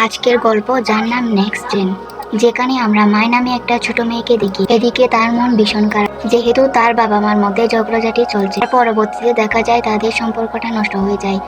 আজকের গল্প, যার নাম নেক্সট জেন, যেখানে আমরা মায় নামে একটা ছোট মেয়েকে দেখি। এদিকে তার মন ভীষণ খারাপ, যেহেতু তার বাবা মার মধ্যে ঝগড়াঝাটি চলছে। পরবর্তীতে দেখা যায় তাদের সম্পর্কটা নষ্ট হয়ে যায়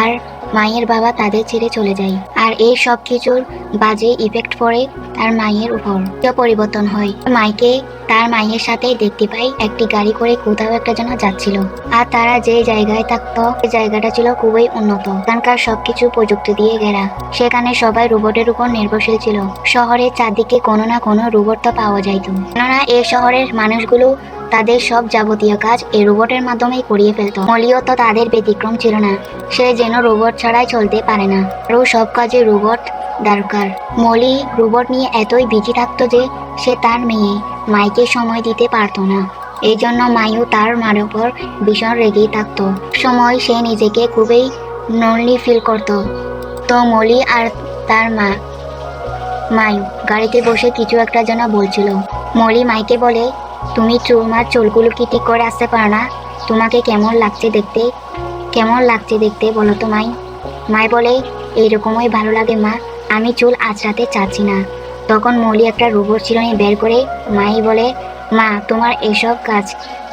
আর মায়ের বাবা তাদের ছেড়ে চলে যায়। আর এই সব কিছুর বাজে ইফেক্ট পড়ে তার মায়ের উপর। পরিবর্তন হয়, মাইকে তার মায়ের সাথে দেখতে পাই একটি গাড়ি করে কোথাও একটা যেন যাচ্ছিল। আর তারা যে জায়গায় থাকতো সেই জায়গাটা ছিল খুবই উন্নত। এখানকার সবকিছু প্রযুক্তি দিয়ে ঘেরা। সেখানে সবাই রোবটের উপর নির্ভরশীল ছিল। শহরের চারদিকে কোনো না কোনো রোবট তো পাওয়া যাইত, কেননা এই শহরের মানুষগুলো তাদের সব যাবতীয় কাজ এই রোবটের মাধ্যমেই করিয়ে ফেলতো। মলিও তো তাদের ব্যতিক্রম ছিল না। সে যেন রোবট ছাড়াই চলতে পারে না, আরও সব কাজে রোবট দরকার। মলি রোবট নিয়ে এতই বিজি থাকতো যে সে তার মেয়ে মাইকে সময় দিতে পারতো না। এই জন্য মাইও তার মার উপর ভীষণ রেগেই থাকতো। সময় সে নিজেকে খুবই লোনলি ফিল করত। তো মলি আর তার মায়ু গাড়িতে বসে কিছু একটা যেন বলছিল। মলি মাইকে বলে, তুমি তোমার চুলগুলো কি ঠিক করে আসতে পারো না? তোমাকে কেমন লাগছে দেখতে বলো তো মাই। মাই বলে, এইরকমই ভালো লাগে মা, আমি চুল আঁচড়াতে চাচ্ছি না। তখন মলি একটা রোবট চিরুনি বের করে মাই বলে, মা তোমার এসব কাজ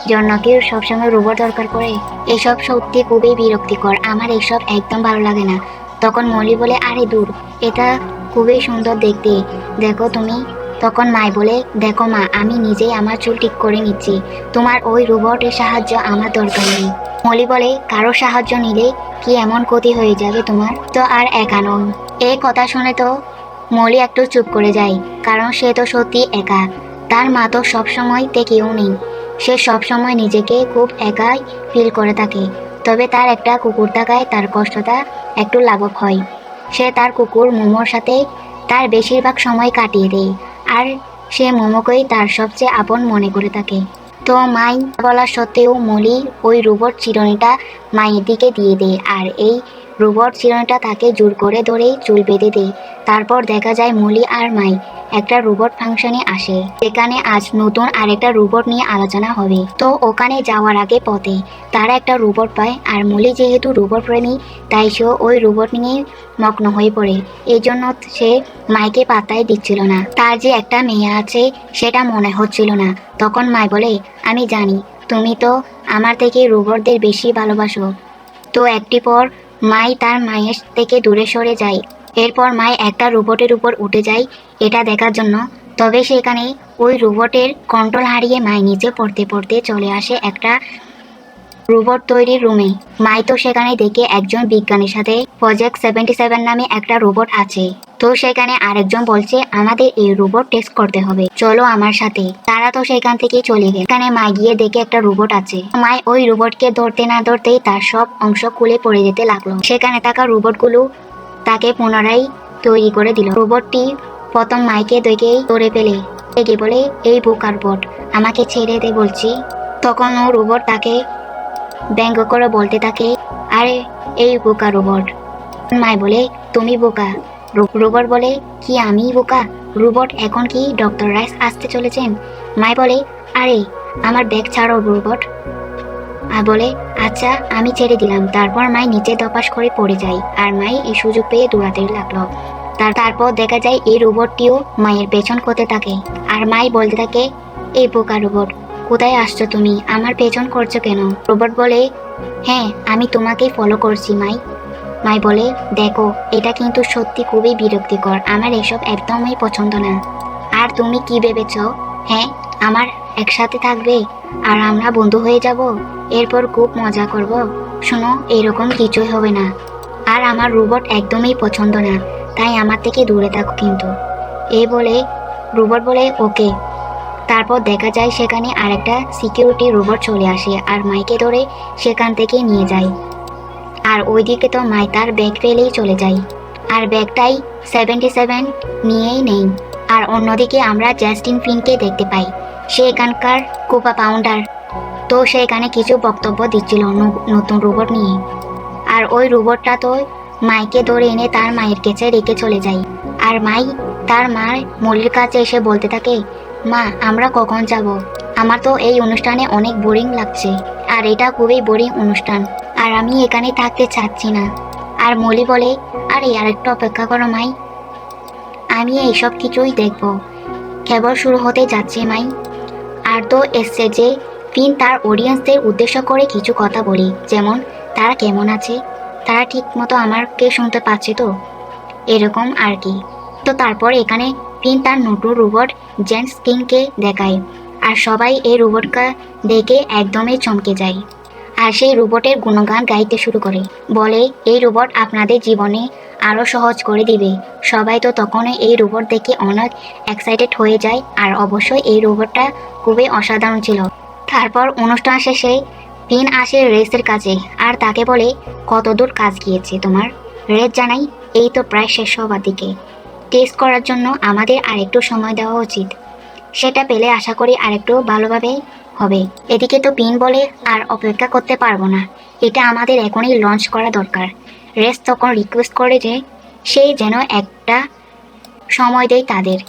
জন্য কি সবসময় রোবট দরকার পড়ে? এসব সত্যি খুবই বিরক্তিকর, আমার এসব একদম ভালো লাগে না। তখন মলি বলে, আরে দূর, এটা খুবই সুন্দর দেখতে, দেখো তুমি। তখন মাই বলে, দেখো মা, আমি নিজেই আমার চুল ঠিক করে নিচ্ছি, তোমার ওই রোবটের সাহায্য আমার দরকার নেই। মলি বলে, কারো সাহায্য নিলে কি এমন ক্ষতি হয়ে যাবে তোমার? তো আর একা নন। এই কথা শুনে তো মলি একটু চুপ করে যায়, কারণ সে তো সত্যি একা। তার মা তো সবসময় কেউ নেই। সে সবসময় নিজেকে খুব একাই ফিল করে থাকে। তবে তার একটা কুকুর থাকায় তার কষ্টটা একটু লাঘব হয়। সে তার কুকুর মোমোর সাথে তার বেশিরভাগ সময় কাটিয়ে দেয়, আর সে মোমোকেই তার সবচেয়ে আপন মনে করে থাকে। তো মাই বলা সত্ত্বেও মলি ওই রোবট চিরুনিটা মায়ের দিকে দিয়ে দেয়, আর এই রোবট চিরুনিটা তাকে জোর করে ধরেই চুল বেঁধে দেয়। তারপর দেখা যায় মলি আর মাই একটা রোবট ফাংশনে আসে, এখানে আজ নতুন আরেকটা রোবট নিয়ে আলোচনা হবে। তো ওখানে যাওয়ার আগে পথে তারা একটা রোবট পায়, আর মলি যেহেতু রোবট প্রেমী তাই সে ওই রোবট নিয়ে মগ্ন হয়ে পড়ে। এই জন্য সে মাইকে পাত্তাই দিচ্ছিল না। তার যে একটা মেয়ে আছে সেটা মনে হচ্ছিল না। তখন মাই বলে, আমি জানি তুমি তো আমার থেকে রোবটদের বেশি ভালোবাসো। তো একটি পর মাই তার মায়ের থেকে দূরে সরে যায়। এরপর মাই একটা রোবটের উপর উঠে যায় এটা দেখার জন্য। তবে সেখানে ওই রোবটের কন্ট্রোল হারিয়ে মাই নিচে পড়তে পড়তে চলে আসে একটা রোবট তৈরির রুমে। মাই তো সেখানে দেখে একজন বিজ্ঞানীর সাথে প্রজেক্ট 77 নামে একটা রোবট আছে। তো সেখানে আরেকজন বলছে, আমাদের এই রোবট টেস্ট করতে হবে, চলো আমার সাথে। তারা তো সেখান থেকে চলে গেছে। এখানে মাই গিয়ে দেখে একটা রোবট আছে। মাই ওই রোবটকে ধরতে না ধরতেই তার সব অংশ খুলে পড়ে যেতে লাগলো। সেখানে থাকা রোবটগুলো তাকে পুনরায় তৈরি করে দিল। রোবটটি প্রথম মাইকে দেখেই ধরে ফেলে, রেগে বলে, এই বোকা রোবট, আমাকে ছেড়ে দে বলছি। তখন ও রোবট তাকে ব্যঙ্গ করে বলতে থাকে, আরে এই বোকা রোবট। মাই বলে, তুমি বোকা? রোবট বলে, কি আমি বোকা? রোবট, এখন কি ডক্টর রাইস আসতে চলেছেন? মাই বলে, আরে আমার ব্যাগ ছাড়ো রোবট। আর বলে, আচ্ছা আমি ছেড়ে দিলাম। তারপর মাই নিচে ধপাস করে পড়ে যায়, আর মাই এই সুযোগ পেয়ে দৌড়াতে লাগলো। তারপর দেখা যায় এই রোবটটিও মায়ের পেছন করতে থাকে, আর মাই বলতে থাকে, এই বোকা রোবট, কোথায় আসছো তুমি? আমার পেছন করছো কেন? রোবট বলে, হ্যাঁ আমি তোমাকেই ফলো করছি মাই। মাই বলে, দেখো এটা কিন্তু সত্যি খুবই বিরক্তিকর, আমার এসব একদমই পছন্দ না। আর তুমি কি ভেবেছ, হ্যাঁ আমার একসাথে থাকবে আর আমরা বন্ধু হয়ে যাব, এরপর খুব মজা করব? শোনো, এরকম কিছুই হবে না। আর আমার রোবট একদমই পছন্দ না, তাই আমার থেকে দূরে থাকো কিন্তু। এই বলে রোবট বলে, ওকে। তারপর দেখা যায় সেখানে আরেকটা সিকিউরিটি রোবট চলে আসে আর মাইকে ধরে সেখান থেকে নিয়ে যায়। আর ওইদিকে তো মাই তার ব্যাগ ফেলেই চলে যায়, আর ব্যাগটাই 77 নিয়েই নেই। আর অন্যদিকে আমরা জাস্টিন ফিনকে দেখতে পাই, সে এখানকার কোপা পাউন্ডার। তো সে এখানে কিছু বক্তব্য দিচ্ছিল নতুন রোবট নিয়ে। আর ওই রোবটটা তো মাইকে ধরে এনে তার মায়ের কাছে রেখে চলে যায়। আর মাই তার মার মলির কাছে এসে বলতে থাকে, মা আমরা কখন যাব? আমার তো এই অনুষ্ঠানে অনেক বোরিং লাগছে, আর এটা খুবই বোরিং অনুষ্ঠান, আর আমি এখানে থাকতে চাচ্ছি না। আর মলি বলে, আরে আরেকটু অপেক্ষা করো মাই, আমি এইসব কিছুই দেখব। কেবল শুরু হতে যাচ্ছে মাই। আর তো এসছে যে ফিন তার অডিয়েন্সদের উদ্দেশ্য করে কিছু কথা বলি, যেমন তারা কেমন আছে, তারা ঠিক মতো আমাকে শুনতে পাচ্ছে তো, এরকম আর কি। তো তারপর এখানে ফিন তার নতুন রোবট জেন্টস কিংকে দেখায়, আর সবাই এই রোবটকে দেখে একদমই চমকে যায়। আর সেই রোবটের গুণগান গাইতে শুরু করে, বলে এই রোবট আপনাদের জীবনে আরও সহজ করে দিবে। সবাই তো তখনই এই রোবট দেখে অনেক এক্সাইটেড হয়ে যায়, আর অবশ্যই এই রোবটটা খুবই অসাধারণ ছিল। তারপর অনুষ্ঠান শেষে পিন আসে রেসের কাছে আর তাকে বলে, কতদূর কাজ গিয়েছে তোমার? রেস জানাই, এই তো প্রায় শেষ হবার দিকে। টেস্ট করার জন্য আমাদের আরেকটু সময় দেওয়া উচিত, সেটা পেলে আশা করি আরেকটু ভালোভাবে হবে। এদিকে তো পিন বলে, আর অপেক্ষা করতে পারবো না, এটা আমাদের এখনই লঞ্চ করা দরকার। রেস তখন রিকোয়েস্ট করে যে সে যেন একটা সময় দেয় তাদের।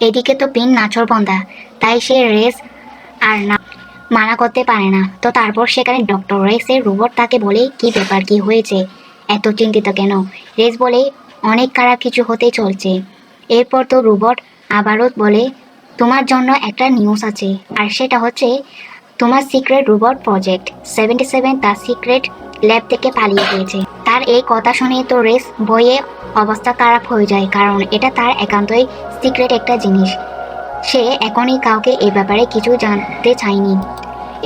এদিকে তো পিন নাছোড়বান্দা, তাই সে রেস আর না মানা করতে পারে না। তো তারপর সেখানে ডক্টর রেসের রোবট তাকে বলে, কি ব্যাপার, কি হয়েছে, এত চিন্তিত কেন? রেস বলে, অনেক খারাপ কিছু হতে চলছে। এরপর তো রোবট আবারও বলে, তোমার জন্য একটা নিউজ আছে, আর সেটা হচ্ছে তোমার সিক্রেট রোবট প্রজেক্ট 77 তার সিক্রেট ল্যাব থেকে পালিয়ে গিয়েছে। তার এই কথা শুনে তো রেস ভয়ে অবস্থা খারাপ হয়ে যায়, কারণ এটা তার একান্তই সিক্রেট একটা জিনিস। সে এখনই কাউকে এ ব্যাপারে কিছু জানতে চায়নি।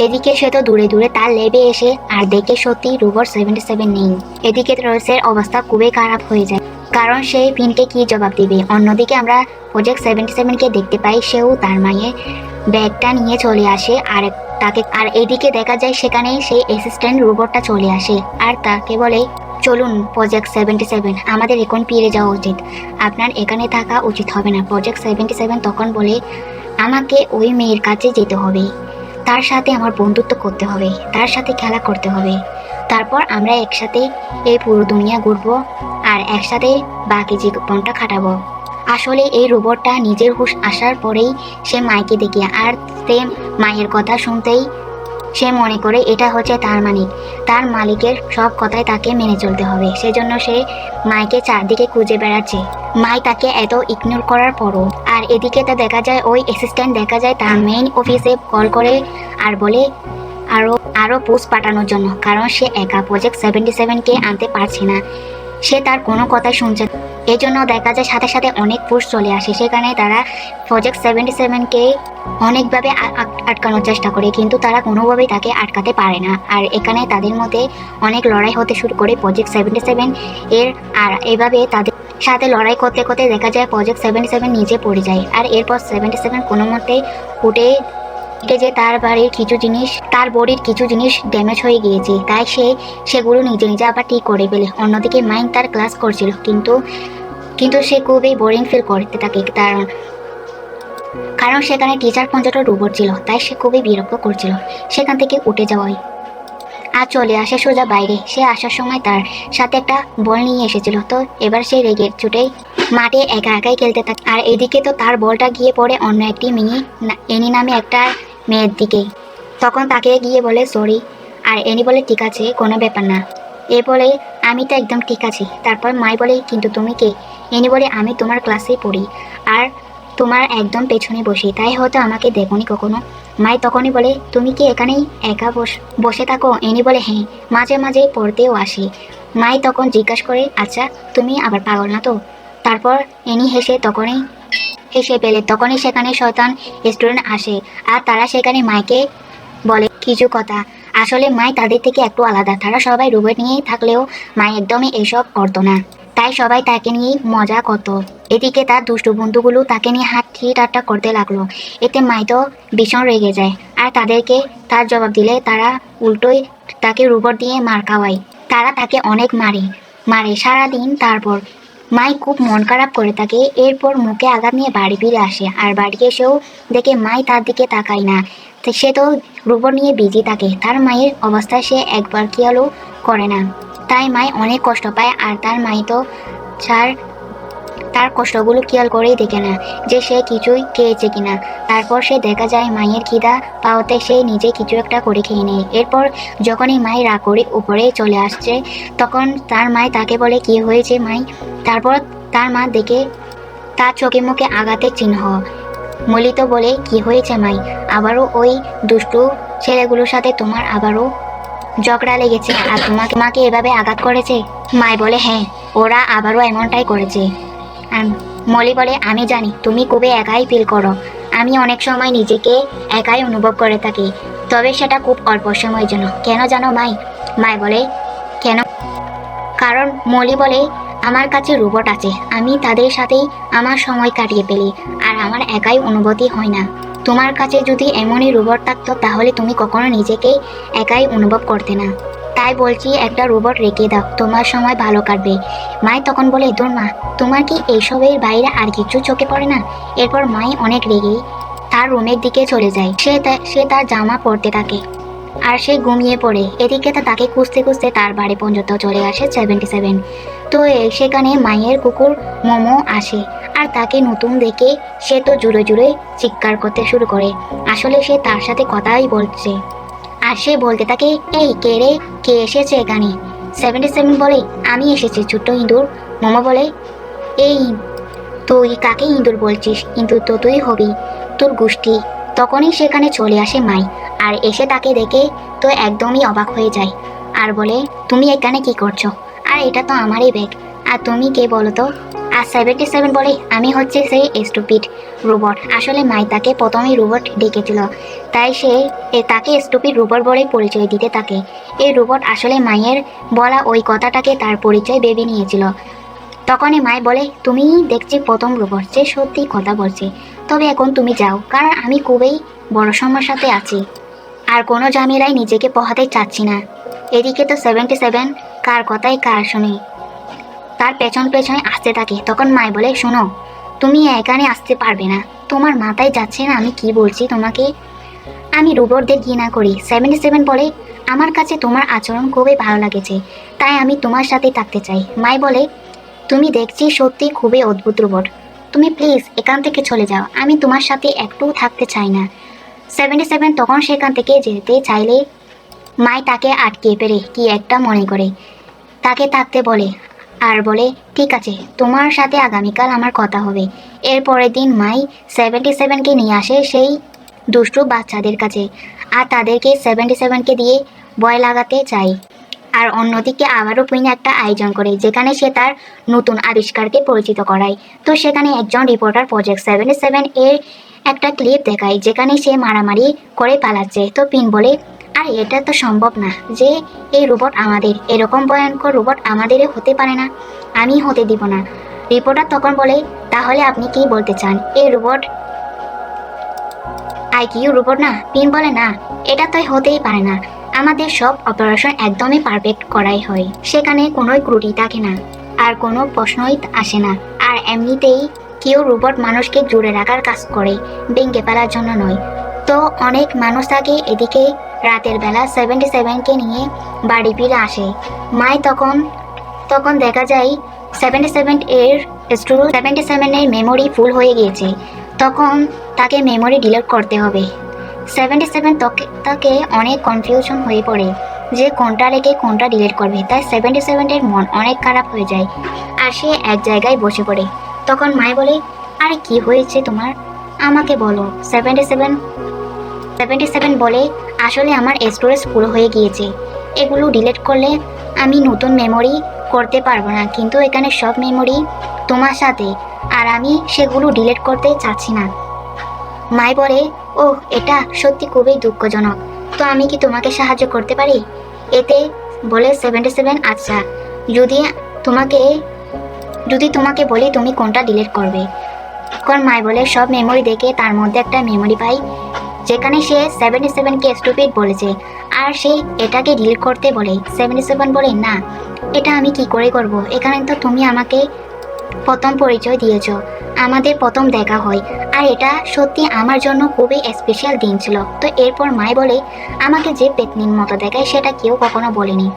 এদিকে সে তো দূরে দূরে তার ল্যাবে এসে আর দেখে সত্যি রোবট 77 নেই। এদিকে রয়েসের অবস্থা খুবই খারাপ হয়ে যায়, কারণ সে পিনকে কি জবাব দিবে। অন্যদিকে আমরা প্রজেক্ট 77কে দেখতে পাই, সেও তার মায়ের ব্যাগটা নিয়ে চলে আসে আর তাকে, আর এদিকে দেখা যায় সেখানে সেই অ্যাসিস্ট্যান্ট রোবটটা চলে আসে আর তাকে বলে, চলুন প্রজেক্ট 77, আমাদের এখন ফিরে যাওয়া উচিত, আপনার এখানে থাকা উচিত হবে না। প্রজেক্ট 77 তখন বলে, আমাকে ওই মেয়ের কাছে যেতে হবে, তার সাথে আমার বন্ধুত্ব করতে হবে, তার সাথে খেলা করতে হবে, তারপর আমরা একসাথে এই পুরো দুনিয়া ঘুরবো আর একসাথে বাকি জীবনটা কাটাবো। আসলে এই রোবটটা নিজের হুঁশ আসার পরেই সে মাইকে দেখে, আর সে মায়ের কথা শুনতেই সে মনে করে এটা হচ্ছে তার মালিক, তার মালিকের সব কথাই তাকে মেনে চলতে হবে। সেজন্য সে মাইকে চারদিকে খুঁজে বেড়াচ্ছে, মাই তাকে এত ইগনোর করার পরও। আর এদিকে তা দেখা যায় ওই অ্যাসিস্ট্যান্ট দেখা যায় তার মেইন অফিসে কল করে আর বলে আরও আরও পোস্ট পাঠানোর জন্য, কারণ সে একা প্রজেক্ট 77কে আনতে পারছে না, সে তার কোনো কথাই শুনছে। এই জন্য দেখা যায় সাথে সাথে অনেক পোস্ট চলে আসে, সেখানে তারা প্রজেক্ট 77কে অনেকভাবে আটকানোর চেষ্টা করে, কিন্তু তারা কোনোভাবেই তাকে আটকাতে পারে না। আর এখানে তাদের মধ্যে অনেক লড়াই হতে শুরু করে প্রজেক্ট 77 এর, আর এভাবে তাদের সাথে লড়াই করতে করতে দেখা যায় প্রজেক্ট 77 নিজে পড়ে যায়। আর এরপর 77 কোনো মতে উঠে যে তার বডির কিছু জিনিস ড্যামেজ হয়ে গিয়েছে, তাই সেগুলো নিজে নিজে আবার ঠিক করে ফেলে। অন্যদিকে মাইন্ড তার ক্লাস করছিল, কিন্তু সে খুবই বোরিং ফিল করতে থাকে, কারণ সেখানে টিচার 50টা রোবট ছিল, তাই সে খুবই বিরক্ত করছিল। সেখান থেকে উঠে যাওয়াই আর চলে আসে সোজা বাইরে। সে আসার সময় তার সাথে একটা বল নিয়ে এসেছিল, তো এবার সে রেগে ছুটে মাঠে একা একাই খেলতে থাকে। আর এদিকে তো তার বলটা গিয়ে পড়ে অন্য একটি এনি নামে একটা মেয়ের দিকে। তখন তাকে গিয়ে বলে সরি, আর এনি বলে ঠিক আছে, কোনো ব্যাপার না। এ বলে, আমি তো একদম ঠিক আছি। তারপর মাই বলে, কিন্তু তুমি কে? এনি বলে, আমি তোমার ক্লাসেই পড়ি আর তোমার একদম পেছনে বসি, তাই হয়তো আমাকে দেখোনি কখনো। মাই তখনই বলে, তুমি কি এখানেই একা বসে থাকো? এনি বলে, হ্যাঁ, মাঝে মাঝে পড়তেও আসি। মাই তখন জিজ্ঞাসা করে, আচ্ছা তুমি আবার পাগল না তো? তারপর এনি হেসে পেলে তখনই সেখানে শয়তান স্টুডেন্ট আসে, আর তারা সেখানে মাইকে বলে কিছু কথা। আসলে মাই তাদের থেকে একটু আলাদা, তারা সবাই রোবট নিয়েই থাকলেও মাই একদমই এসব করতো না, তাই সবাই তাকে নিয়ে মজা করতো। এদিকে তার দুষ্টু বন্ধুগুলো তাকে নিয়ে হাঁটি ঠাট্টা করতে লাগলো, এতে মাই তো ভীষণ রেগে যায়, আর তাদেরকে তার জবাব দিলে তারা উল্টোই তাকে রোবট দিয়ে মার খাওয়ায়। তারা তাকে অনেক মারে সারাদিন। তারপর মাই খুব মন খারাপ করে থাকে। এরপর মুখে আঘাত নিয়ে বাড়ি ফিরে আসে, আর বাড়ি এসেও দেখে মাই তার দিকে তাকায় না, সে তো রোবট নিয়ে বিজি থাকে। তার মায়ের অবস্থা সে একবার খেয়ালও করে না, তাই মাই অনেক কষ্ট পায়। আর তার মাই তো তার কষ্টগুলো খেয়াল করেই দেখে না যে সে কিছুই খেয়েছে কিনা। তারপর সে দেখা যায় মায়ের খিদা পাওয়াতে সে নিজে কিছু একটা করে খেয়ে নেয়। এরপর যখনই মাই রাগ করে উপরে চলে আসছে তখন তার মাই তাকে বলে, কি হয়েছে মাই? তারপর তার মা দেখে তার চোখে মুখে আঘাতের চিহ্ন। মলিত বলে, কি হয়েছে মাই? আবারও ওই দুষ্টু ছেলেগুলোর সাথে তোমার আবারও ঝগড়া লেগেছে আর তোমাকে এভাবে আঘাত করেছে? মাই বলে, হ্যাঁ, ওরা আবারও এমনটাই করেছে। আর মলি বলে, আমি জানি তুমি খুবই একাই ফিল করো। আমি অনেক সময় নিজেকে একাই অনুভব করে থাকি, তবে সেটা খুব অল্প সময়ের জন্য। কেন জানো মাই? মাই বলে, কেন? কারণ মলি বলে, আমার কাছে রোবট আছে, আমি তাদের সাথেই আমার সময় কাটিয়ে ফেলি আর আমার একাই অনুভূতি হয় না। তোমার কাছে যদি এমনই রোবট থাকতো তাহলে তুমি কখনো নিজেকে একাই অনুভব করতে না। তাই বলছি একটা রোবট রেখে দাও, তোমার সময় ভালো কাটবে। মাই তখন বলে, দূর মা, তোমার কি এইসবের বাইরে আর কিছু চোখে পড়ে না? এরপর মাই অনেক রেগেই তার রুমের দিকে চলে যায়। সে তার জামা পরতে থাকে আর সে ঘুমিয়ে পড়ে। এদিকে তাকে খুঁজতে খুঁজতে তার বাড়ি পর্যন্ত চলে আসে 77। তো সেখানে মায়ের কুকুর মোমো আসে আর তাকে নতুন দেখে সে তো জুড়ে জুড়ে চিৎকার করতে শুরু করে। আসলে সে তার সাথে কথাই বলছে আর সে বলতে থাকে, এই কে রে, কে এসেছে এখানে? 77 বলে, আমি এসেছি ছোট্ট ইঁদুর। মোমো বলে, এই তুই কাকে ইঁদুর বলছিস? ইঁদুর তো তুই হবি, তোর গোষ্ঠী। তখনই সেখানে চলে আসে মাই আর এসে তাকে দেখে তো একদমই অবাক হয়ে যায় আর বলে, তুমি এখানে কি করছো? আর এটা তো আমারই ব্যাগ, আর তুমি কে বলো তো? আর 77 বলে, আমি হচ্ছে সেই স্টুপিড রোবট। আসলে মাই তাকে প্রথমেই রোবট ডেকেছিল, তাই সে তাকে স্টুপিড রোবট বলে পরিচয় দিতে থাকে। এই রোবট আসলে মায়ের বলা ওই কথাটাকে তার পরিচয় ভেবে নিয়েছিল। তখনই মাই বলে, তুমি দেখছি প্রথম রোবট যে সত্যি কথা বলছে। তবে এখন তুমি যাও, কারণ আমি খুবই বড় সমস্যাতে আছি আর কোনো ঝামেলায় নিজেকে পোহাতে চাচ্ছি না। এদিকে তো 77 কার কথাই কার শুনে তার পেছন পেছনে আসতে থাকে। তখন মাই বলে, শোনো, তুমি এখানে আসতে পারবে না। তোমার মাথায় যাচ্ছে না আমি কি বলছি তোমাকে? আমি রোবটদের ঘৃণা করি। 77 বলে, আমার কাছে তোমার আচরণ খুবই ভালো লাগেছে, তাই আমি তোমার সাথে থাকতে চাই। মাই বলে, তুমি দেখছি সত্যি খুবই অদ্ভুত রোবট, তুমি প্লিজ এখান থেকে চলে যাও, আমি তোমার সাথে একটু থাকতে চাই না। 77 তখন সেখান থেকে যেতে চাইলে মাই তাকে আটকে পেরে কি একটা মনে করে তাকে থাকতে বলে আর বলে, ঠিক আছে, তোমার সাথে আগামীকাল আমার কথা হবে। এর পরের দিন মাই 77কে নিয়ে আসে সেই দুষ্টু বাচ্চাদের কাছে আর তাদেরকে 77কে দিয়ে ভয় লাগাতে চায়। আর অন্যদিকে আবারও কুইন একটা আয়োজন করে যেখানে সে তার নতুন আবিষ্কারকে পরিচিত করায়। তো সেখানে একজন রিপোর্টার প্রজেক্ট 77 এর একটা ক্লিপ দেখায় যেখানে সে মারামারি করে পালাচ্ছে। তো পিন বলে, আর এটা তো সম্ভব না যে এই রোবট আমাদের, এরকম ভয়ঙ্কর রোবট আমাদেরও হতে পারে না, আমি হতে দিব না। রিপোর্টার তখন বলে, তাহলে আপনি কি বলতে চান এই রোবট আইকিউ রোবট না? পিন বলে, না, এটা তো হতেই পারে না, আমাদের সব অপারেশন একদমই পারফেক্ট করাই হয়, সেখানে কোনো ত্রুটি থাকে না আর কোনো প্রশ্নই আসে না। আর এমনিতেই কেউ রোবট মানুষকে জুড়ে রাখার কাজ করে, ভেঙে ফেলার জন্য নয়। তো অনেক মানুষ থাকে। এদিকে রাতের বেলা 77কে নিয়ে বাড়ি ফিরে আসে মাই। তখন দেখা যায় 77 এর 77 এর মেমোরি ফুল হয়ে গিয়েছে। তখন তাকে মেমোরি ডিলিট করতে হবে। 77 তাকে অনেক কনফিউশন হয়ে পড়ে যে কোনটা রেখে কোনটা ডিলিট করবে। তাই 77 এর মন অনেক খারাপ হয়ে যায় আর সে এক জায়গায় বসে পড়ে। তখন মাই বলে, আরে কি হয়েছে তোমার, আমাকে বলো। 77 বলে, আসলে আমার স্টোরেজ ফুল হয়ে গিয়েছে, এগুলো ডিলিট করলে আমি নতুন মেমোরি করতে পারবো না, কিন্তু এখানে সব মেমোরি তোমার সাথে আর আমি সেগুলো ডিলিট করতে চাচ্ছি না। মাই বলে, ওহ, এটা সত্যি খুবই দুঃখজনক, তো আমি কি তোমাকে সাহায্য করতে পারি এতে? বলে 77, আচ্ছা, যদি তোমাকে বলি তুমি কোনটা ডিলিট করবে? তখন মাই বলে, সব মেমোরি দেখে তার মধ্যে একটা মেমোরি পাই যেখানে সে 77কে স্টুপিড বলেছে আর সে এটাকে ডিলিট করতে বলে। 77 বলে, না, এটা আমি কি করে করব, এখানে তো তুমি আমাকে প্রথম পরিচয় দিয়েছ, আমাদের প্রথম দেখা হয় আর এটা সত্যি আমার জন্য খুবই স্পেশাল দিন ছিল। তো এরপর মাই বলে, আমাকে যে পেতনির মতো দেখায় সেটা কেউ কখনো বলেনি,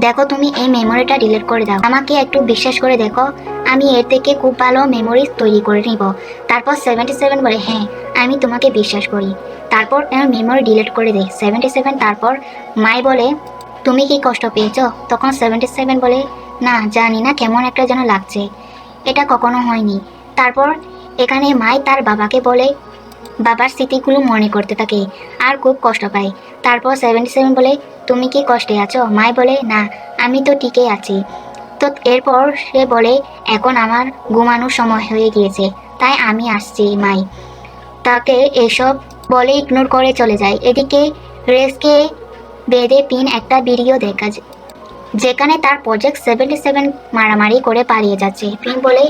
দেখো তুমি এই মেমোরিটা ডিলিট করে দাও, আমাকে একটু বিশ্বাস করে দেখো, আমি এর থেকে খুব ভালো মেমোরিজ তৈরি করে নিব। তারপর 77 বলে হ্যাঁ আমি তোমাকে বিশ্বাস করি। তারপর মেমোরি ডিলিট করে দেয় 77। তারপর মাই বলে তুমি কি কষ্ট পেয়েছো? তখন 77 বলে না জানি না কেমন একটা যেন লাগছে, এটা কখনো হয়নি। তারপর এখানে মাই তার বাবাকে বলে বাবার স্মৃতিগুলো মনে করতে থাকে আর খুব কষ্ট পায়। তারপর 77 বলে তুমি কি কষ্টে আছো? মাই বলে না আমি তো ঠিকই আছি। তো এরপর সে বলে এখন আমার ঘুমানোর সময় হয়ে গিয়েছে, তাই আমি আসছি। মাই তাকে এসব বলে ইগনোর করে চলে যায়। এদিকে রেসকে বেঁধে পিন একটা ভিডিও দেখা যায় যেখানে তার প্রজেক্ট 77 মারামারি করে পালিয়ে যাচ্ছে। পিন বলে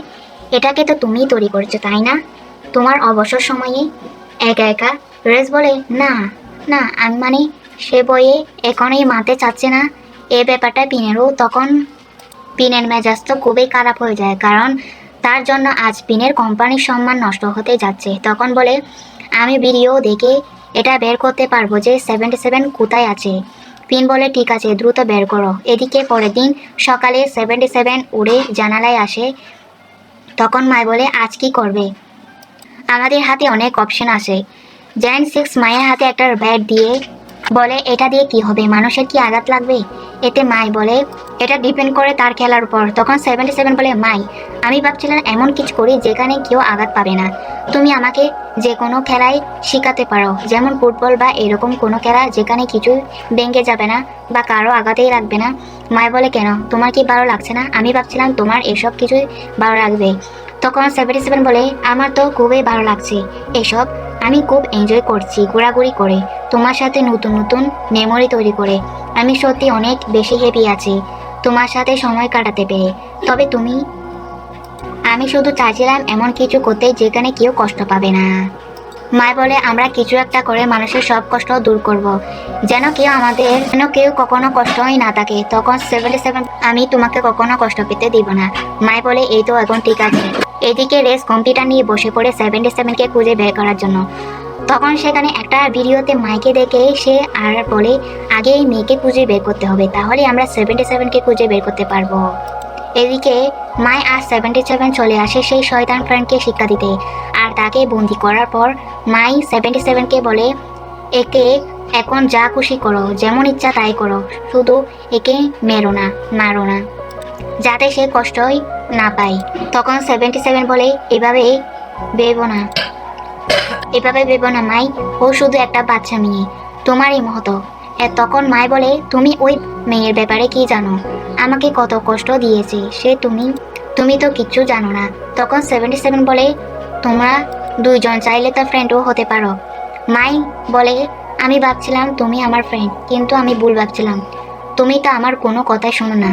এটাকে তো তুমিই তৈরি করেছো তাই না, তোমার অবসর সময়ে একা একা? রেস বলে না না আমি মানে সে বইয়ে এখনই মানতে চাচ্ছে না এ ব্যাপারটা পিনেরও। তখন পিনের মেজাজ তো খুবই খারাপ হয়ে যায়, কারণ তার জন্য আজ পিনের কোম্পানির সম্মান নষ্ট হতে যাচ্ছে। তখন বলে আমি ভিডিও দেখে এটা বের করতে পারবো যে 77 কোথায় আছে। পিন বলে ঠিক আছে দ্রুত বের করো। এদিকে পরের দিন সকালে 77 উড়ে জানালায় আসে। তখন মাই বলে আজ কি করবে? আমাদের হাতে অনেক অপশন আছে। জ্যান 6 মায়ের হাতে একটা ব্যাট দিয়ে বলে এটা দিয়ে কি হবে, মানুষের কি আঘাত লাগবে? এতে মাই বলে এটা ডিপেন্ড করে তার খেলার উপর। তখন 77 বলে মাই আমি ভাবছিলাম এমন কিছু করি যেখানে কেউ আঘাত পাবে না। তুমি আমাকে যে কোনো খেলায় শেখাতে পারো, যেমন ফুটবল বা এরকম কোনো খেলা যেখানে কিছু ভেঙে যাবে না বা কারো আঘাতেই লাগবে না। মাই বলে কেন, তোমার কি ভালো লাগছে না? আমি ভাবছিলাম তোমার এসব কিছুই ভালো লাগবে। তখন 77 বলে আমার তো খুবই ভালো লাগছে এসব, আমি খুব এনজয় করছি ঘোরাঘুরি করে, তোমার সাথে নতুন নতুন মেমোরি তৈরি করে। আমি সত্যি অনেক বেশি হ্যাপি আছি তোমার সাথে সময় কাটাতে পেরে। তবে আমি শুধু চাইছিলাম এমন কিছু করতে যেখানে কেউ কষ্ট পাবে না। মায় বলে আমরা কিছু একটা করে মানুষের সব কষ্ট দূর করব, যেন কেউ কখনো কষ্টই না থাকে। তখন 77 আমি তোমাকে কখনো কষ্ট পেতে দিব না। মায় বলে এই তো এখন ঠিক আছে। এদিকে রেস কম্পিউটার নিয়ে বসে পড়ে 77কে খুঁজে বের করার জন্য। তখন সেখানে একটা ভিডিওতে মাইকে দেখে সে আর বলে আগে এই মেয়েকে খুঁজে বের করতে হবে, তাহলে আমরা 77কে খুঁজে বের করতে পারবো। এদিকে মাই আর 77 চলে আসে সেই শয়তান ফ্রেন্ডকে শিক্ষা দিতে, আর তাকে বন্দি করার পর মাই 77কে বলে একে এখন যা খুশি করো, যেমন ইচ্ছা তাই করো, শুধু একে মারো না যাতে সে কষ্টই না পায়। তখন 77 বলে এভাবে ভেবো না মাই, ও শুধু একটা বাচ্চা মেয়ে, তোমারই মতো। তখন মাই বলে তুমি ওই মেয়ের ব্যাপারে কি জানো? আমাকে কত কষ্ট দিয়েছে সে, তুমি তো কিচ্ছু জানো না। তখন 77 বলে তোমরা দুইজন চাইলে তো ফ্রেন্ডও হতে পারো। মাই বলে আমি ভাবছিলাম তুমি আমার ফ্রেন্ড, কিন্তু আমি ভুল ভাবছিলাম, তুমি তো আমার কোনো কথাই শোনো না।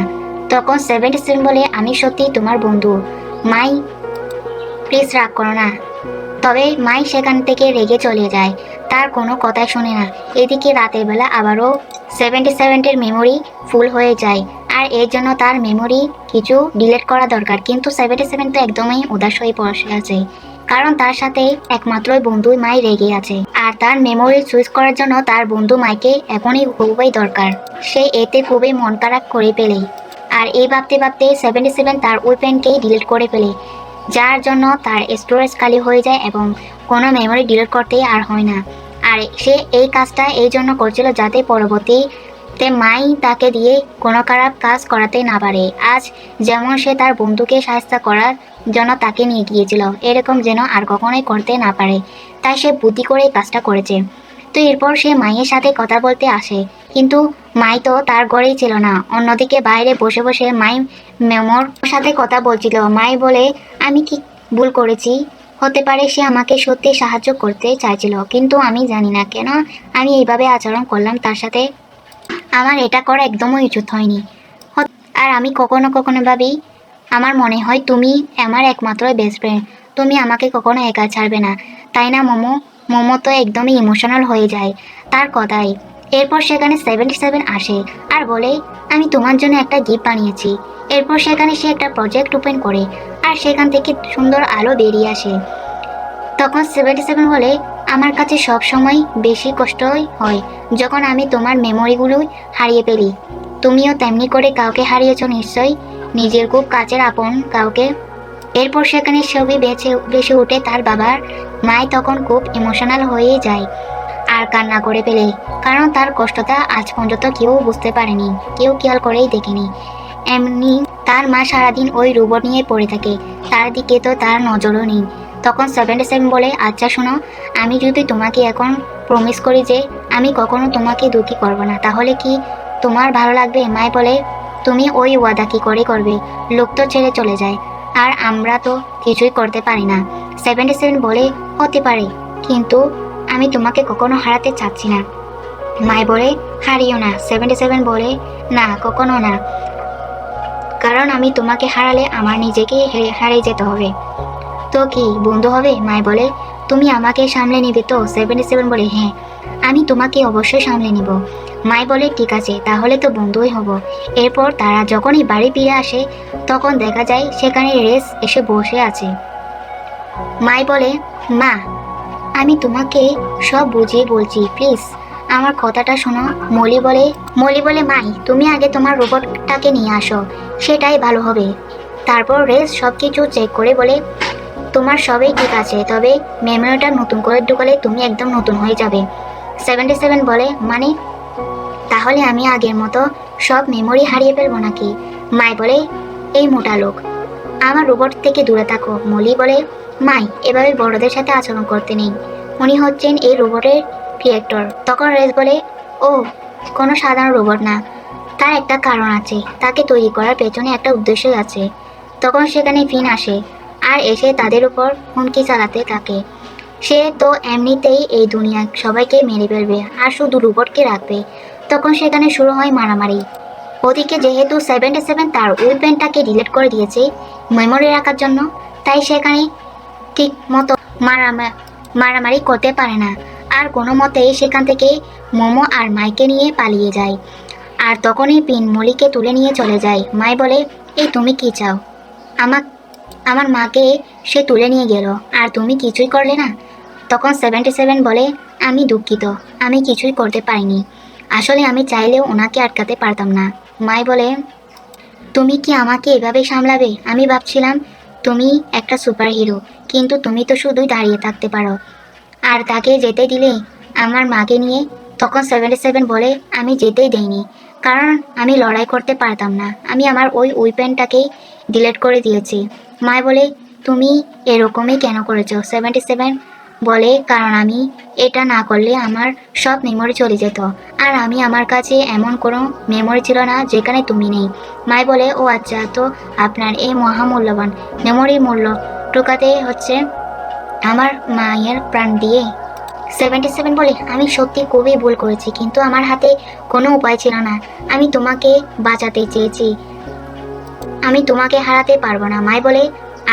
তখন 77 বলে আমি সত্যি তোমার বন্ধু মাই, প্লিজ রাগ করো না। তবে মাই সেখান থেকে রেগে চলে যায়, তার কোনো কথাই শোনে না। এদিকে রাতের বেলা আবারও 77-এর মেমোরি ফুল হয়ে যায়, আর এর জন্য তার মেমোরি কিছু ডিলিট করা দরকার। কিন্তু 77 তো একদমই উদাস হয়ে বসে আছে, কারণ তার সাথে একমাত্রই বন্ধু মাই রেগে আছে, আর তার মেমোরি সুইচ করার জন্য তার বন্ধু মাইকে এখনই খুবই দরকার। সে এতে খুবই মন খারাপ করে ফেলে, আর এই ভাবতে ভাবতে 77 তার ওই পেনকেই ডিলিট করে ফেলে, যার জন্য তার স্টোরেজ খালি হয়ে যায় এবং কোনো মেমোরি ডিলিট করতেই আর হয় না। আর সে এই কাজটা এই জন্য করছিল যাতে পরবর্তীতে মাই তাকে দিয়ে কোনো খারাপ কাজ করাতে না পারে। আজ যেমন সে তার বন্ধুকে সাহায্য করার জন্য তাকে নিয়ে গিয়েছিল, এরকম যেন আর কখনোই করতে না পারে, তাই সে বুদ্ধি করে এই কাজটা করেছে। তো এরপর সে মাইয়ের সাথে কথা বলতে আসে, কিন্তু মাই তো তার ঘরেই ছিল না, অন্যদিকে বাইরে বসে বসে মাই মেমোর সাথে কথা বলছিল। মাই বলে আমি কি ভুল করেছি? হতে পারে সে আমাকে সত্যি সাহায্য করতে চাইছিল, কিন্তু আমি জানি না কেন আমি এইভাবে আচরণ করলাম তার সাথে। আমার এটা করা একদমই উচিত হয়নি। আর আমি কখনো কখনো ভাবি, আমার মনে হয় তুমি আমার একমাত্র বেস্ট ফ্রেন্ড, তুমি আমাকে কখনো একা ছাড়বে না, তাই না মোমো? মোমো তো একদমই ইমোশনাল হয়ে যায় তার কথাই। এরপর সেখানে 77 আসে আর বলে আমি তোমার জন্য একটা গিফট বানিয়েছি। এরপর সেখানে সে একটা প্রজেক্ট ওপেন করে, আর সেখান থেকে সুন্দর আলো বেরিয়ে আসে। তখন 77 বলে আমার কাছে সব সময় বেশি কষ্টই হয় যখন আমি তোমার মেমোরিগুলো হারিয়ে ফেলি। তুমিও তেমনি করে কাউকে হারিয়েছ নিশ্চয়ই, নিজের খুব কাছের আপন কাউকে। এরপর সেখানে ছবি বেশি উঠে তার বাবার। মায় তখন খুব ইমোশনাল হয়ে যায় আর কান্না করে ফেলে, কারণ তার কষ্টটা আজ পর্যন্ত কেউ বুঝতে পারেনি, কেউ খেয়াল করেই দেখেনি। এমনি তার মা সারাদিন ওই রোবট নিয়ে পড়ে থাকে, তার দিকে তো তার নজরও নেই। তখন 77 বলে, আচ্ছা শোনো, আমি যদি তোমাকে এখন প্রমিস করি যে আমি কখনো তোমাকে দুঃখী করব না, তাহলে কি তোমার ভালো লাগবে? মায় বলে, তুমি ওই ওয়াদা কি করে করবে? লোক তো ছেড়ে চলে যায়, আর আমরা তো কিছুই করতে পারি না। 77 বলে, হতে পারে, কিন্তু আমি তোমাকে কখনো হারাতে চাচ্ছি না। মায় বলে, হারিও না। 77 বলে, না, কখনো না, কারণ আমি তোমাকে হারালে আমার নিজেকে হারিয়ে যেতে হবে। তো কি বন্ধু হবে? মায় বলে, তুমি আমাকে সামলে নিবে তো? 77 বলে, হ্যাঁ, আমি তোমাকে অবশ্যই সামলে নিব। মায় বলে, ঠিক আছে, তাহলে তো বন্ধুই হব। এরপর তারা যখনই বাড়ি ফিরে আসে তখন দেখা যায় সেখানে রেস এসে বসে আছে। মায় বলে, মা, আমি তোমাকে সব বুঝিয়ে বলছি, প্লিজ আমার কথাটা শোনো। মলি বলে, মাই, তুমি আগে তোমার রোবটটাকে নিয়ে আসো, সেটাই ভালো হবে। তারপর রেস সব কিছু চেক করে বলে, তোমার সবই ঠিক আছে, তবে মেমোরিটা নতুন করে ঢুকালে তুমি একদম নতুন হয়ে যাবে। 77 বলে, মানে? তাহলে আমি আগের মতো সব মেমোরি হারিয়ে ফেলবো নাকি? মাই বলে, এই মোটা লোক, আমার রোবট থেকে দূরে থাকো। মলি বলে, মাই, এভাবে বড়দের সাথে আচরণ করতে নেই, উনি হচ্ছেন এই রোবটের ক্রিয়েটর। তখন রেস বলে, ও কোনো সাধারণ রোবট না, তার একটা কারণ আছে, তাকে তৈরি করার পেছনে একটা উদ্দেশ্য আছে। তখন সেখানে ফিন আসে আর এসে তাদের উপর হুমকি চালাতে থাকে। সে তো এমনিতেই এই দুনিয়া সবাইকে মেরে ফেলবে আর শুধু রোবটকে রাখবে। তখন সেখানে শুরু হয় মারামারি। ওদিকে যেহেতু 77 তার উইপেনটাকে ডিলিট করে দিয়েছে মেমোরি রাখার জন্য, তাই সেখানে ঠিক মতো মারামারি করতে পারে না, আর কোনো মতেই সেখান থেকে মোমো আর মাইকে নিয়ে পালিয়ে যায়। আর তখনই পিন মলিকে তুলে নিয়ে চলে যায়। মাই বলে, এই তুমি কি চাও? আমার মাকে সে তুলে নিয়ে গেল আর তুমি কিছুই করলে না। তখন 77 বলে, আমি দুঃখিত, আমি কিছুই করতে পারিনি, আসলে আমি চাইলেও ওনাকে আটকাতে পারতাম না। মাই বলে, তুমি কি আমাকে এভাবে সামলাবে? আমি ভাবছিলাম তুমি একটা সুপার হিরো, কিন্তু তুমি তো শুধুই দাঁড়িয়ে থাকতে পারো, আর তাকে যেতে দিলে আমার মাকে নিয়ে। তখন 77 বলে, আমি যেতেই দেইনি, কারণ আমি লড়াই করতে পারতাম না, আমি আমার ওই উইপেনটাকেই ডিলিট করে দিয়েছি। মায় বলে, তুমি এরকমই কেন করেছো? 77 বলে, কারণ আমি এটা না করলে আমার সব মেমোরি চলে যেত, আর আমার কাছে এমন কোনো মেমোরি ছিল না যেখানে তুমি নেই। মায় বলে, ও আচ্ছা, তো আপনার এই মহামূল্যবান মেমোরির মূল্য টোকাতে হচ্ছে আমার মায়ের প্রাণ দিয়ে। 77 বলে, আমি সত্যি খুবই ভুল করেছি, কিন্তু আমার হাতে কোনো উপায় ছিল না, আমি তোমাকে বাঁচাতে চেয়েছি, আমি তোমাকে হারাতে পারবো না। মাই বলে,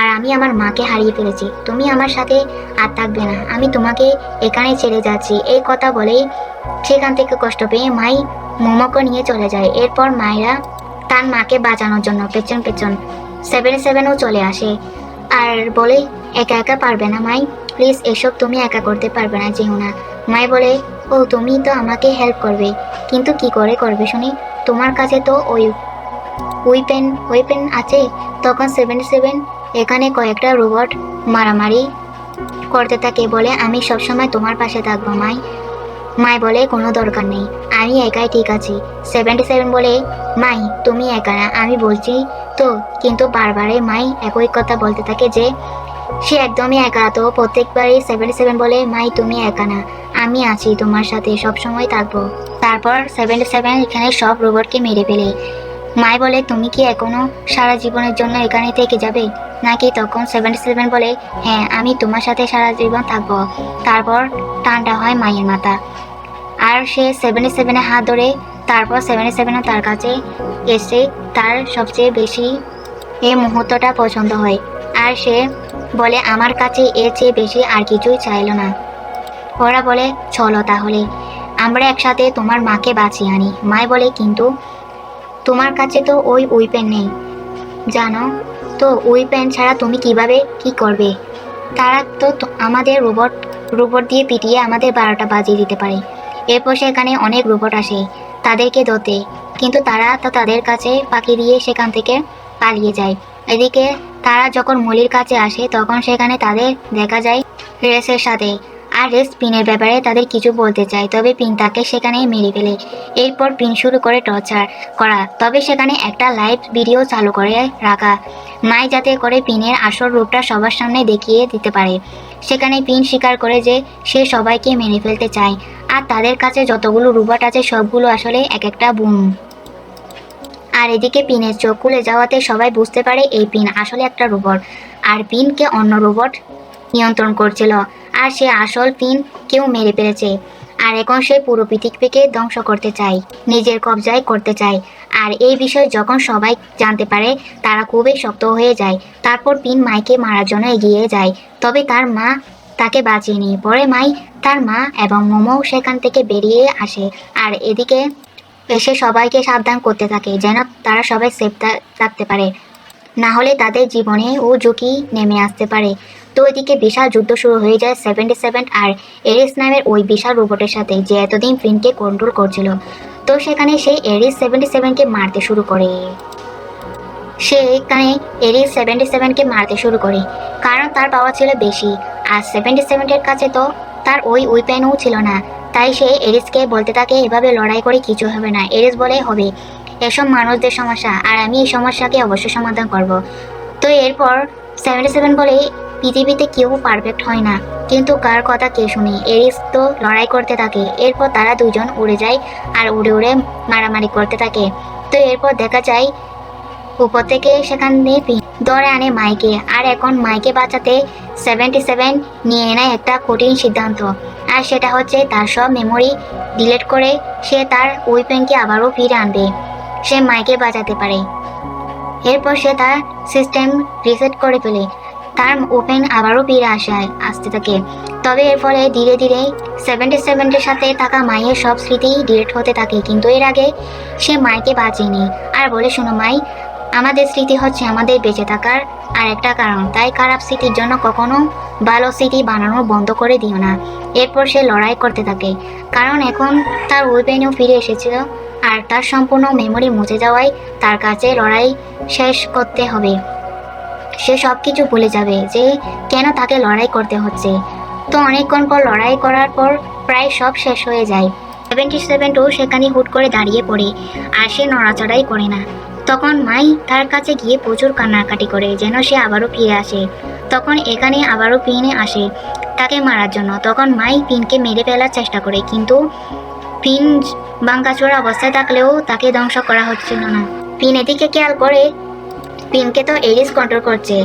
আর আমি আমার মাকে হারিয়ে ফেলেছি, তুমি আমার সাথে আর থাকবে না, আমি তোমাকে এখানে ছেড়ে যাচ্ছি। এই কথা বলেই সেখান থেকে কষ্ট পেয়ে মাই মোমোকে নিয়ে চলে যায়। এরপর মায়েরা তার মাকে বাঁচানোর জন্য পেছন পেছন 77ও চলে আসে আর বলে, একা একা পারবে না মাই, প্লিজ এসব তুমি একা করতে পারবে না, যেও না। মাই বলে, ও তুমি তো আমাকে হেল্প করবে, কিন্তু কি করে করবে শুনি? তোমার কাছে তো ওই উইপেন আছে। তখন 77 এখানে কয়েকটা রোবট মারামারি করতে থাকে, বলে, আমি সবসময় তোমার পাশে থাকবো মাই। মাই বলে, কোনো দরকার নেই, আমি একাই ঠিক আছি। 77 বলে, মাই তুমি একা না, আমি বলছি তো, কিন্তু বারবারে মাই একই কথা বলতে থাকে যে সে একদমই একা। তো প্রত্যেকবারই 77 বলে, মাই তুমি একা না, আমি আছি তোমার সাথে, সবসময় থাকবো। তারপর 77 এখানে সব রোবটকে মেরে ফেলে। মাই বলে, তুমি কি এখনো সারা জীবনের জন্য এখানে থেকে যাবে নাকি? তখন 77 বলে, হ্যাঁ, আমি তোমার সাথে সারা জীবন থাকবো। তারপর টানটা হয় মায়ের মাথা, আর সে 77-এর হাত ধরে। তারপর 77 তার কাছে এসে তার সবচেয়ে বেশি এই মুহূর্তটা পছন্দ হয়, আর সে বলে, আমার কাছে এর চেয়ে বেশি আর কিছুই চাইল না। ওরা বলে, চলো তাহলে আমরা একসাথে তোমার মাকে বাঁচিয়ে আনি। মাই বলে, কিন্তু তোমার কাছে তো ওই উইপেন নেই, জানো তো, উইপেন ছাড়া তুমি কিভাবে কি করবে? তারা তো আমাদের রোবট দিয়ে পিটিয়ে আমাদের 12টা বাজিয়ে দিতে পারে। এরপর সেখানে অনেক রোবট আসে তাদেরকে ধরতে, কিন্তু তারা তো তাদের কাছে ফাঁকি দিয়ে সেখান থেকে পালিয়ে যায়। এদিকে তারা যখন মলির কাছে আসে তখন সেখানে তাদের দেখা যায় রেসের সাথে। আর রেস পিনের ব্যাপারে তাদের কিছু বলতে চায়, তবে পিন তাকে সেখানেই মেরে ফেলে। এরপর পিন শুরু করে টর্চার করা, তবে সেখানে একটা লাইভ ভিডিও চালু করে রাখা মাই যাতে করে পিনের আসল রূপটা সবার সামনে দেখিয়ে দিতে পারে। সেখানে পিন স্বীকার করে যে সে সবাইকে মেরে ফেলতে চায়, আর তাদের কাছে যতগুলো রোবট আছে সবগুলো আসলে এক একটা বুম। আর এদিকে পিনের চোখ খুলে যাওয়াতে সবাই বুঝতে পারে এই পিন আসলে একটা রোবট, আর পিনকে অন্য রোবট নিয়ন্ত্রণ করছিল, আর সে আসল পিন কেউ মেরে ফেলেছে। আর এখন সে পুরো পৃথিবীকে ধ্বংস করতে চায়, নিজের কবজায় করতে চায়। আর এই বিষয় যখন সবাই জানতে পারে তারা খুবই শক্ত হয়ে যায়। তারপর পিন মাইকে মারার জন্য এগিয়ে যায়, তবে তার মা তাকে বাঁচিয়ে নিয়ে পরে মাই, তার মা এবং মোমো সেখান থেকে বেরিয়ে আসে। আর এদিকে এসে সবাইকে সাবধান করতে থাকে যেন তারা সবাই সেফ থাকতে পারে, না হলে তাদের জীবনে ও ঝুঁকি নেমে আসতে পারে। তো এদিকে বিশাল যুদ্ধ শুরু হয়ে যায় 77 আর এরিস নামের ওই বিশাল রোবটের সাথে, যে এতদিন পিনকে কন্ট্রোল করছিল। তো সেখানে সেই এরিস 77কে মারতে শুরু করে। সে এখানে এরিস 77কে মারতে শুরু করে, কারণ তার পাওয়ার ছিল বেশি, আর 77-এর কাছে তো তার ওই উইপেনও ছিল না। তাই সে এরিসকে বলতে থাকে এভাবে লড়াই করে কিছু হবে না। এরিস বলে হবে, এসব মানুষদের সমস্যা, আর আমি এই সমস্যাকে অবশ্যই সমাধান করব। তো এরপর 77 বলে পৃথিবীতে কেউ পারফেক্ট হয় না, কিন্তু কার কথা কে শুনে। এরিস তো লড়াই করতে থাকে। এরপর তারা দুজন উড়ে যায় আর উড়ে উড়ে মারামারি করতে থাকে। তো এরপর দেখা যায় উপর থেকে সেখানে ধরে আনে মাইকে, আর এখন মাইকে বাঁচাতে 77 নিয়ে নেয় একটা কঠিন সিদ্ধান্ত, আর সেটা হচ্ছে তার সব মেমোরি ডিলিট করে সে তার উইপেনকে আবারও ফিরে আনবে, সে মাইকে বাঁচাতে পারে। এরপর সে তার সিস্টেম রিসেট করে ফেলে, তার ওপেন আবারও ফিরে আসতে থাকে। তবে এর ফলে ধীরে ধীরে 77-এর সাথে থাকা মায়ের সব স্মৃতি ডিলিট হতে থাকে। কিন্তু এর আগে সে মাইকে বাঁচেনি, আর বলে শোনো মাই, আমাদের স্মৃতি হচ্ছে আমাদের বেঁচে থাকার আর একটা কারণ, তাই খারাপ স্মৃতির জন্য কখনো ভালো স্মৃতি বানানো বন্ধ করে দিও না। এরপর সে লড়াই করতে থাকে, কারণ এখন তার ওয়েপেনও ফিরে এসেছিল, আর তার সম্পূর্ণ মেমোরি মুছে যাওয়ায় তার কাছে লড়াই শেষ করতে হবে। সে সব কিছু ভুলে যাবে যে কেন তাকে লড়াই করতে হচ্ছে। তো অনেকক্ষণ পর লড়াই করার পর প্রায় সব শেষ হয়ে যায়। 77ও সেখানে হুট করে দাঁড়িয়ে পড়ে, আর সে নড়াচড়াই করে না। তখন মাই তার কাছে গিয়ে প্রচুর কান্নাকাটি করে যেন সে আবারও ফিরে আসে। তখন এখানে আবারও পিনে আসে তাকে মারার জন্য। তখন মাই পিনকে মেরে ফেলার চেষ্টা করে, কিন্তু পিন ভাঙাচোরা অবস্থায় থাকলেও তাকে ধ্বংস করা হচ্ছিল না। পিন এদিকে খেয়াল করে পিনকে তো এরিস কন্ট্রোল করছে,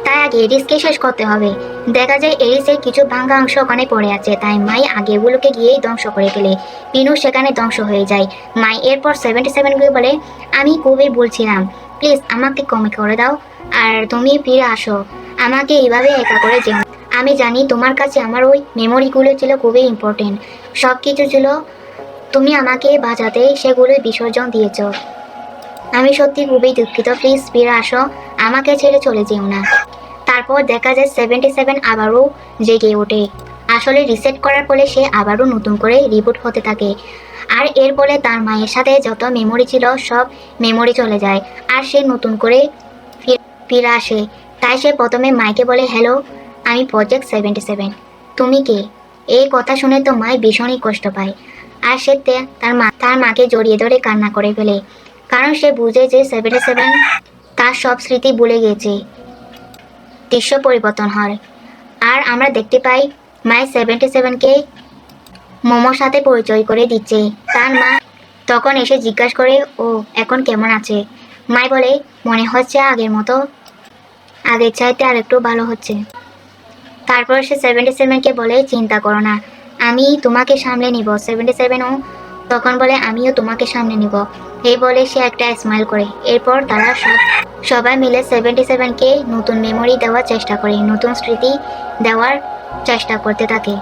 তাই আগে এরিসকে শেষ করতে হবে। দেখা যায় এরিসের কিছু ভাঙা অংশ ওখানে পড়ে আছে, তাই মাই আগে এগুলোকে গিয়েই ধ্বংস করে ফেলে। পিনও সেখানে ধ্বংস হয়ে যায়। মাই এরপর 77কে বলে আমি খুবই বলছিলাম, প্লিজ আমাকে কমে করে দাও, আর তুমি ফিরে আসো, আমাকে এইভাবে একা করে যেও। আমি জানি তোমার কাছে আমার ওই মেমোরিগুলো ছিল খুবই ইম্পর্টেন্ট, সব কিছু ছিল, তুমি আমাকে বাঁচাতে সেগুলোই বিসর্জন দিয়েছ। আমি সত্যি খুবই দুঃখিত, প্লিজ ফিরে আসো, আমাকে ছেড়ে চলে যেও না। তারপর দেখা যায় 77 আবারও জেগে ওঠে। আসলে রিসেট করার ফলে সে আবারও নতুন করে রিবুট হতে থাকে, আর এর ফলে তার মায়ের সাথে যত মেমোরি ছিল সব মেমোরি চলে যায়, আর সে নতুন করে ফিরে আসে। তাই সে প্রথমে মাইকে বলে হ্যালো, আমি প্রজেক্ট 77, তুমি কে? এই কথা শুনে তো মাই ভীষণই কষ্ট পায়, আর সে তার মাকে জড়িয়ে ধরে কান্না করে ফেলে, কারণ সে বুঝে যে 77 তার সব স্মৃতি ভুলে গেছে। দৃশ্য পরিবর্তন হয়, আর আমরা দেখতে পাই মাই 77কে মোমোর সাথে পরিচয় করে দিচ্ছে তার মা। তখন এসে জিজ্ঞাসা করে ও এখন কেমন আছে। মাই বলে মনে হচ্ছে আগের মতো, আগের চাইতে আর একটু ভালো হচ্ছে। তারপর সে 77কে বলে চিন্তা করো না, আমি তোমাকে সামলে নিব। 77ও তখন বলে আমিও তোমাকে সামনে নিব। এই বলে সে একটা স্মাইল করে। এরপর তারা সবাই মিলে 77কে নতুন মেমোরি দেওয়ার চেষ্টা করে, নতুন স্মৃতি দেওয়ার চেষ্টা করতে থাকে।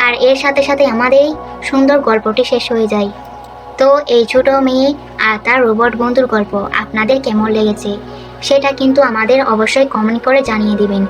আর এর সাথে সাথে আমাদের এই সুন্দর গল্পটি শেষ হয়ে যায়। তো এই ছোট মেয়ে আর তার রোবট বন্ধুর গল্প আপনাদের কেমন লেগেছে সেটা কিন্তু আমাদের অবশ্যই কমেন্ট করে জানিয়ে দিবেন।